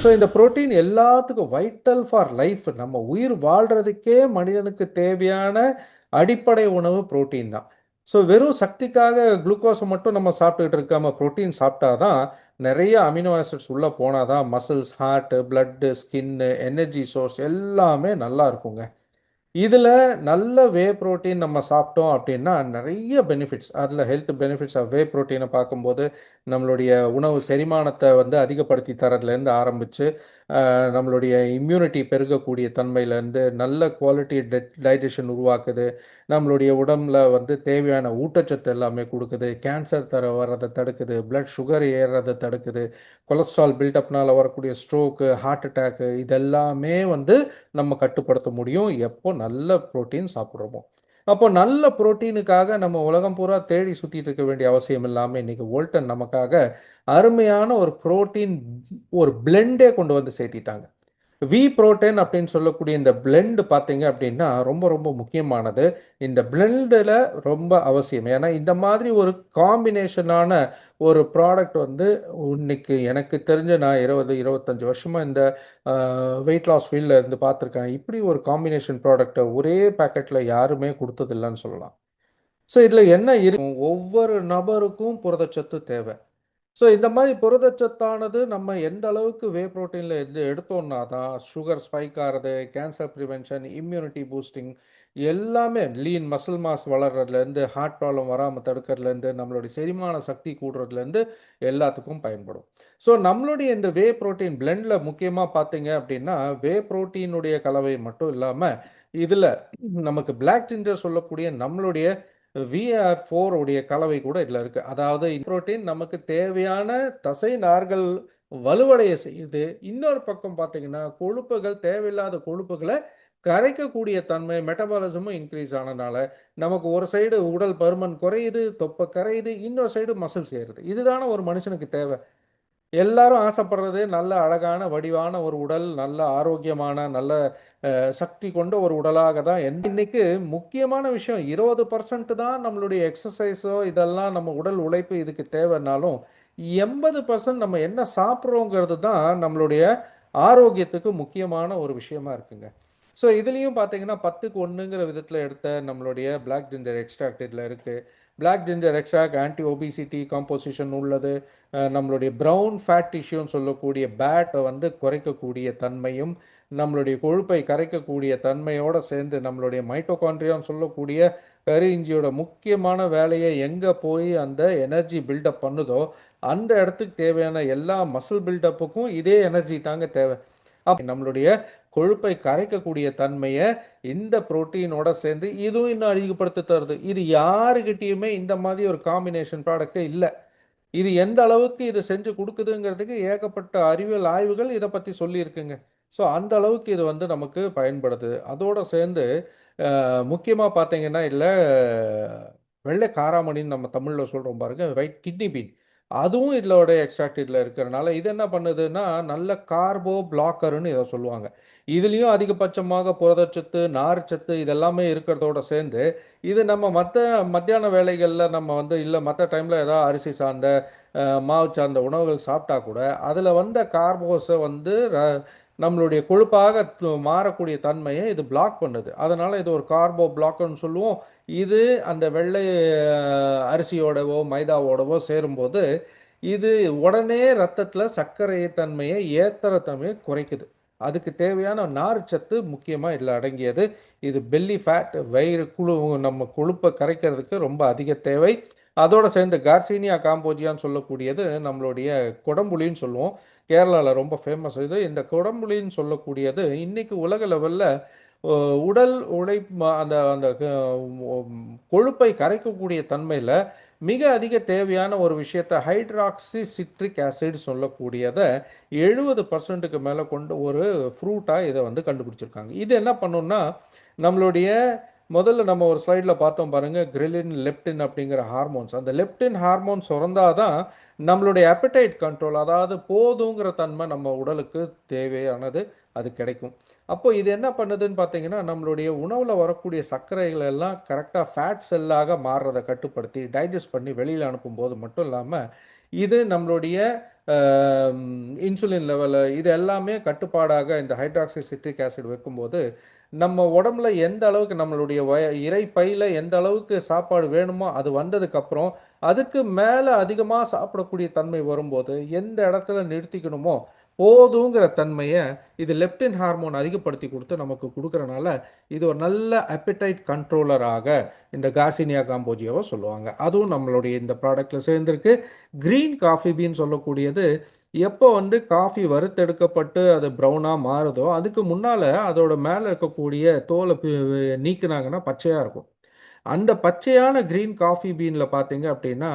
So இந்த protein எல்லாத்துக்கும் vital for life. நம்ம உயிர் வாழ்றதுக்கே மனிதனுக்கு தேவையான அடிப்படை உணவு புரோட்டீன் தான். ஸோ வெறும் சக்திக்காக குளுக்கோஸை மட்டும் நம்ம சாப்பிட்டுக்கிட்டு இருக்காம புரோட்டீன் சாப்பிட்டா தான் நிறைய அமினோ ஆசிட்ஸ் உள்ளே போனால் தான் muscles, heart, blood, skin, energy source எல்லாமே நல்லா இருக்குங்க. இதில் நல்ல வே புரோட்டீன் நம்ம சாப்பிட்டோம் அப்படின்னா நிறைய பெனிஃபிட்ஸ். அதில் ஹெல்த் பெனிஃபிட்ஸ் ஆஃப் வே புரோட்டீனை பார்க்கும்போது நம்மளுடைய உணவு செரிமானத்தை வந்து அதிகப்படுத்தி தரதுலேருந்து ஆரம்பித்து நம்மளுடைய இம்யூனிட்டி பெருகக்கூடிய தன்மையிலேருந்து நல்ல குவாலிட்டி டைஜஷன் உருவாக்குது. நம்மளுடைய உடம்புல வந்து தேவையான ஊட்டச்சத்து எல்லாமே கொடுக்குது. கேன்சர் வர்றதை தடுக்குது. பிளட் சுகர் ஏறுறதை தடுக்குது. கொலஸ்ட்ரால் பில்டப்னால் வரக்கூடிய ஸ்ட்ரோக்கு, ஹார்ட் அட்டாக்கு இதெல்லாமே வந்து நம்ம கட்டுப்படுத்த முடியும் எப்போ நல்ல புரோட்டீன் சாப்பிட்றோமோ. அப்போ நல்ல புரோட்டீனுக்காக நம்ம உலகம் பூரா தேடி சுற்றிட்டு இருக்க வேண்டிய அவசியம் இல்லாமல் இன்னைக்கு வோல்டன் நமக்காக அருமையான ஒரு புரோட்டீன் ஒரு பிளெண்டே கொண்டு வந்து சேர்த்திட்டாங்க. வி புரோட்டீன் அப்படின்னு சொல்லக்கூடிய இந்த பிளெண்ட் பார்த்தீங்க அப்படின்னா ரொம்ப ரொம்ப முக்கியமானது. இந்த பிளெண்டில் ரொம்ப அவசியம். ஏன்னா இந்த மாதிரி ஒரு காம்பினேஷனான ஒரு ப்ராடக்ட் வந்து இன்னைக்கு எனக்கு தெரிஞ்ச நான் 20-25 வருஷமாக இந்த வெயிட் லாஸ் ஃபீல்டில் இருந்து பார்த்துருக்கேன். இப்படி ஒரு காம்பினேஷன் ப்ராடக்டை ஒரே பேக்கெட்டில் யாருமே கொடுத்ததில்லைன்னு சொல்லலாம். ஸோ இதில் என்ன இருக்கும், ஒவ்வொரு நபருக்கும் புரதச்சத்து தேவை. ஸோ இந்த மாதிரி புரதச்சத்தானது நம்ம எந்த அளவுக்கு வே புரோட்டீனில் எடுத்தோம்னா தான் சுகர் ஸ்பைக் ஆகிறது, கேன்சர் ப்ரிவென்ஷன், இம்யூனிட்டி பூஸ்டிங் எல்லாமே, லீன் மசில் மாஸ் வளர்கிறதுலேருந்து, ஹார்ட் ப்ராப்ளம் வராமல் தடுக்கிறதுலேருந்து, நம்மளுடைய செரிமான சக்தி கூடுறதுலேருந்து எல்லாத்துக்கும் பயன்படும். ஸோ நம்மளுடைய இந்த வே புரோட்டீன் பிளெண்டில் முக்கியமாக பார்த்தீங்க அப்படின்னா வே புரோட்டீனுடைய கலவை மட்டும் இல்லாமல் இதில் நமக்கு பிளாக் ஜிஞ்சர் சொல்லக்கூடிய நம்மளுடைய VR4 உடைய கலவை கூட இதில் இருக்குது. அதாவது புரோட்டீன் நமக்கு தேவையான தசை நார்கள் வலுவடைய செய்யுது. இன்னொரு பக்கம் பார்த்தீங்கன்னா கொழுப்புகள், தேவையில்லாத கொழுப்புகளை கரைக்கக்கூடிய தன்மை, மெட்டபாலிசமும் இன்க்ரீஸ் ஆனதுனால நமக்கு ஒரு சைடு உடல் பருமன் குறையுது, தொப்பை கரையுது, இன்னொரு சைடு மசில்ஸ் ஏறுது. இதுதானே ஒரு மனுஷனுக்கு தேவை. எல்லாரும் ஆசைப்படுறது நல்ல அழகான வடிவான ஒரு உடல், நல்ல ஆரோக்கியமான நல்ல சக்தி கொண்ட ஒரு உடலாக தான். இன்னைக்கு முக்கியமான விஷயம் 20% தான் நம்மளுடைய எக்ஸசைஸோ இதெல்லாம் நம்ம உடல் உழைப்பு இதுக்கு தேவைன்னாலும் 80% நம்ம என்ன சாப்பிட்றோங்கிறது தான் நம்மளுடைய ஆரோக்கியத்துக்கு முக்கியமான ஒரு விஷயமா இருக்குங்க. ஸோ இதுலேயும் பார்த்தீங்கன்னா 10க்கு 1ங்கிற விதத்தில் எடுத்த நம்மளுடைய பிளாக் ஜிஞ்சர் எக்ஸ்ட்ராக்ட் இதில் இருக்குது. Black ginger extract anti obesity composition உள்ளது. நம்மளுடைய ப்ரௌன் ஃபேட் டிஷ்யூன்னு சொல்லக்கூடிய பேட்டை வந்து குறைக்கக்கூடிய தன்மையும், நம்மளுடைய கொழுப்பை கரைக்கக்கூடிய தன்மையோடு சேர்ந்து நம்மளுடைய மைட்டோகாண்ட்ரியான்னு சொல்லக்கூடிய கரு முக்கியமான வேலையை எங்கே போய் அந்த எனர்ஜி பில்டப் பண்ணுதோ அந்த இடத்துக்கு தேவையான எல்லா மசில் பில்டப்புக்கும் இதே எனர்ஜி தாங்க தேவை. நம்மளுடைய கொழுப்பை கரைக்கக்கூடிய தன்மையை இந்த புரோட்டீனோட சேர்ந்து இதுவும் இன்னும் அதிகப்படுத்தி தருது. இது யாருக்கிட்டேயுமே இந்த மாதிரி ஒரு காம்பினேஷன் ப்ராடக்டே இல்லை. இது எந்த அளவுக்கு இது செஞ்சு கொடுக்குதுங்கிறதுக்கு ஏகப்பட்ட அறிவியல் ஆய்வுகள் இதை பற்றி சொல்லியிருக்குங்க. ஸோ அந்த அளவுக்கு இது வந்து நமக்கு பயன்படுது. அதோடு சேர்ந்து முக்கியமாக பார்த்தீங்கன்னா இல்லை வெள்ளை காராமணின்னு நம்ம தமிழில் சொல்கிறோம் பாருங்க, ரைட், கிட்னி பீன், அதுவும் இதோட எக்ஸ்ட்ராக்ட் இதில் இருக்கிறனால இது என்ன பண்ணுதுன்னா நல்ல கார்போ பிளாக்கர்னு இதை சொல்லுவாங்க. இதுலேயும் அதிகபட்சமாக புரதச்சத்து, நார்ச்சத்து இதெல்லாமே இருக்கிறதோட சேர்ந்து இது நம்ம மத்தியான வேலைகளில் நம்ம வந்து இல்லை மற்ற டைமில் ஏதாவது அரிசி சார்ந்த மாவு சார்ந்த உணவுகள் சாப்பிட்டா கூட அதில் வந்த கார்போஸை வந்து நம்மளுடைய கொழுப்பாக மாறக்கூடிய தன்மையை இது பிளாக் பண்ணுது. அதனால் இது ஒரு கார்போ பிளாக்கர்னு சொல்லுவோம். இது அந்த வெள்ளை அரிசியோடவோ மைதாவோடவோ சேரும்போது இது உடனே ரத்தத்தில் சர்க்கரை தன்மையை ஏத்தர தன்மையை குறைக்குது. அதுக்கு தேவையான நார்ச்சத்து முக்கியமாக இதில் அடங்கியது. இது பெல்லி ஃபேட், வயிறு நம்ம கொழுப்பை கரைக்கிறதுக்கு ரொம்ப அதிக தேவை. அதோடு சேர்ந்து கார்சீனியா காம்போஜியான்னு சொல்லக்கூடியது நம்மளுடைய குடம்புளின்னு சொல்லுவோம். கேரளாவில் ரொம்ப ஃபேமஸ் இது. இந்த குடம்புளின்னு சொல்லக்கூடியது இன்றைக்கி உலக லெவலில் உடல் உழைப்பு அந்த அந்த கொழுப்பை கரைக்கக்கூடிய தன்மையில் மிக அதிக தேவையான ஒரு விஷயத்தை ஹைட்ராக்சி சிட்ரிக் ஆசிட் சொல்லக்கூடியதை 70%க்கு மேலே கொண்டு ஒரு ஃப்ரூட்டாக இதை வந்து கண்டுபிடிச்சிருக்காங்க. இது என்ன பண்ணுன்னா நம்மளுடைய முதல்ல நம்ம ஒரு ஸ்லைடில் பார்த்தோம் பாருங்க, கிரிலின், லெப்டின் அப்படிங்கிற ஹார்மோன்ஸ். அந்த லெப்டின் ஹார்மோன் சுரந்தாதான் நம்மளுடைய appetite கண்ட்ரோல், அதாவது போதுங்கிற தன்மை நம்ம உடலுக்கு தேவையானது அது கிடைக்கும். அப்போ இது என்ன பண்ணுதுன்னு பார்த்தீங்கன்னா, நம்மளுடைய உணவுல வரக்கூடிய சர்க்கரைகள் எல்லாம் கரெக்ட்டா ஃபேட் செல்லாக மாறுறத கட்டுப்படுத்தி, டைஜஸ்ட் பண்ணி வெளியில அனுப்பும்போது மட்டும் இல்லாம, இது நம்மளுடைய அ இன்சுலின் லெவலு இது எல்லாமே கட்டுப்பாடாக இந்த ஹைட்ராக்ஸி சிட்ரிக் ஆசிட் வைக்கும்போது, நம்ம உடம்புல எந்த அளவுக்கு நம்மளுடைய இரைப்பையில எந்த அளவுக்கு சாப்பாடு வேணுமோ, அது வந்ததுக்கப்புறம், அதுக்கு மேல அதிகமா சாப்பிடக்கூடிய தன்மை வரும்போது, எந்த இடத்துல நிறுத்திக்கணுமோ, போதுங்கிற தன்மைய இது லெப்டின் ஹார்மோன் அதிகப்படுத்தி குடுத்து நமக்கு குடுக்கறனால, இது ஒரு நல்ல அப்பெடைட் கண்ட்ரோலராக இந்த கார்சினியா காம்போஜியோவ சொல்லுவாங்க. அதுவும் நம்மளுடைய இந்த ப்ராடக்ட்ல சேர்ந்திருக்கு. கிரீன் காஃபி பீன் சொல்லக்கூடியது, எப்போ வந்து காஃபி வறுத்தெடுக்கப்பட்டு அது ப்ரௌனா மாறுதோ, அதுக்கு முன்னால அதோட மேல இருக்கக்கூடிய தோல நீக்குனாங்கன்னா பச்சையா இருக்கும். அந்த பச்சையான கிரீன் காஃபி பீன்ல பார்த்தீங்க அப்படின்னா,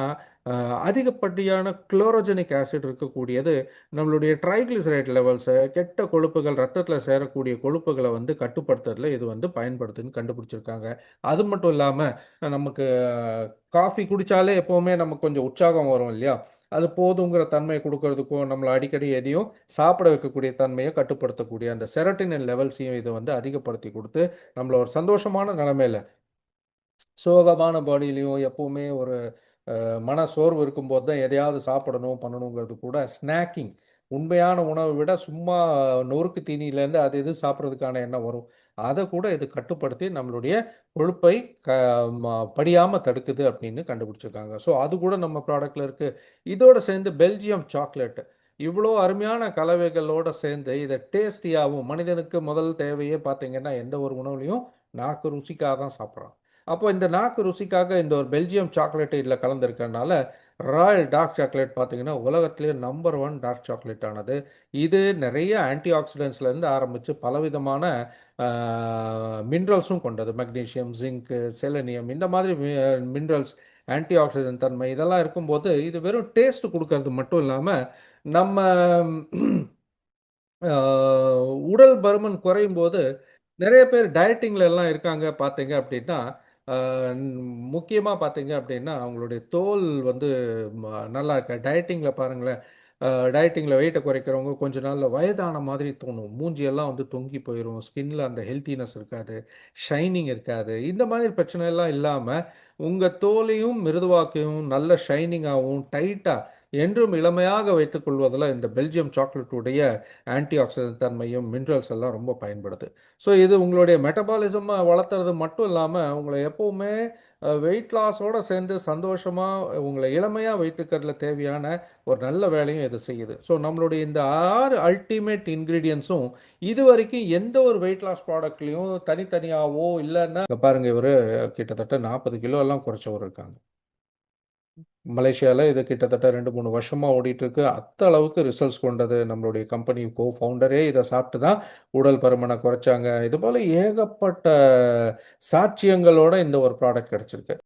அ அதிகப்படியான குளோரோஜெனிக் ஆசிட் இருக்கக்கூடியது, நம்மளுடைய ட்ரைகிளிசரைட் லெவல்ஸ, கெட்ட கொழுப்புகள் ரத்தத்தில சேரக்கூடிய கொழுப்புகள வந்து கட்டுப்படுத்துறதுல இது வந்து பயன்படுதுன்னு கண்டுபிடிச்சிருக்காங்க. அது மட்டும் இல்லாம, நமக்கு காஃபி குடிச்சாலே எப்பவுமே நமக்கு கொஞ்சம் உற்சாகம் வரும் இல்லையா? அது போதுங்கிற தன்மைய குடுக்கறதுக்கும், நம்மள அடிக்கடி எதையும் சாப்பிட வைக்கக்கூடிய தன்மைய கட்டுப்படுத்தக்கூடிய அந்த செரோட்டினின் லெவல்ஸையும் இது வந்து அதிகப்படுத்தி குடுத்து, நம்மள ஒரு சந்தோஷமான நிலைமையில சோகமான பாடியிலயும் எப்பவுமே ஒரு மன சோர்வு இருக்கும்போது தான் எதையாவது சாப்பிடணும், பண்ணணுங்கிறது கூட ஸ்நாக்கிங். உண்மையான உணவ விட சும்மா நொறுக்கு தீனியிலேருந்து அது இது சாப்பிடுறதுக்கான எண்ணம் வரும். அத கூட இது கட்டுப்படுத்தி நம்மளுடைய கொழுப்பை க படியாம தடுக்குது அப்படின்னு கண்டுபிடிச்சிருக்காங்க. ஸோ அது கூட நம்ம ப்ராடக்ட்ல இருக்கு. இதோட சேர்ந்து பெல்ஜியம் சாக்லேட். இவ்ளோ அருமையான கலவைகளோட சேர்ந்து இத டேஸ்டியாவும் மனிதனுக்கு முதல் தேவையே பார்த்தீங்கன்னா, எந்த ஒரு உணவுலயும் நாக்கு ருசிக்காக தான் சாப்பிடுறான். அப்போ இந்த நாக்கு ருசிக்காக இந்த ஒரு பெல்ஜியம் சாக்லேட் இதில கலந்திருக்கிறனால, ராயல் டார்க் சாக்லேட் பார்த்தீங்கன்னா, உலகத்திலேயே நம்பர் 1 டார்க் சாக்லேட் ஆனது. இது நெறைய ஆன்டி ஆக்ஸிடென்ட்ஸ்லேருந்து ஆரம்பிச்சு பலவிதமான ஆ மினரல்ஸும் கொண்டது. மெக்னீசியம், ஜிங்க், செலனியம் இந்த மாதிரி மினரல்ஸ், ஆன்டி ஆக்ஸிடென்ட் தன்மை இதெல்லாம் இருக்கும்போது, இது வெறும் டேஸ்ட் குடுக்கறது மட்டும் இல்லாம, நம்ம ஆ உடல் பருமன் குறையும்போது, நெறைய பேர் டயட்டிங்ல எல்லாம் இருக்காங்க பார்த்தீங்க அப்டின்னா, ஆ முக்கியமா பார்த்தீங்க அப்டின்னா, அவங்களுடைய தோல் வந்து நல்லா இருக்க டயட்டிங்ல பாருங்களேன், டயட்டிங்ல வெயிட்ட குறைக்கிறவங்க கொஞ்ச நாள்ல வயதான மாதிரி தோணும். மூஞ்சியெல்லாம் வந்து தொங்கி போயிரும். ஸ்கின்ல அந்த ஹெல்த்தினஸ் இருக்காது. ஷைனிங் இருக்காது. இந்த மாதிரி பிரச்சனைலாம் இல்லாம, உங்க தோலையும் மிருதுவாக்கவும், நல்ல ஷைனிங்காவும், டைட்டா என்றும் இளமையாக வைத்துக் கொள்வதில இந்த பெல்ஜியம் சாக்லேட் உடைய ஆன்டி ஆக்ஸிடென்ட் தன்மையும், மினரல்ஸ் எல்லாம் ரொம்ப பயன்படுது. ஸோ இது உங்களுடைய மெட்டபாலிசம வளர்த்துறது மட்டும் இல்லாம, உங்கள எப்பவுமே வெயிட் லாஸோட சேர்ந்து சந்தோஷமா உங்கள இளமையா வைத்துக்கிறதுல தேவையான ஒரு நல்ல வேலையும் இது செய்யுது. ஸோ நம்மளுடைய இந்த 6 அல்டிமேட் இன்கிரீடியன்ட்ஸும் இதுவரைக்கும் எந்த ஒரு வெயிட் லாஸ் ப்ராடக்ட்லயும் தனித்தனியாவோ இல்லன்னா இங்க பாருங்க இவரு கிட்டத்தட்ட 40 கிலோ எல்லாம் குறைச்சவரு இருக்காங்க. மலேசியால இது கிட்டத்தட்ட 2, 3 வருஷமா ஓடிட்டுருக்கு. அளவுக்கு ரிசல்ட்ஸ் கொண்டது. நம்மளுடைய கம்பெனி ஃபவுண்டரே இத சாப்பிட்டு தான் உடல் பருமன குறைச்சாங்க. இதுபோல ஏகப்பட்ட சாட்சியங்களோட இந்த ஒரு ப்ராடக்ட் கிடைச்சிருக்கு.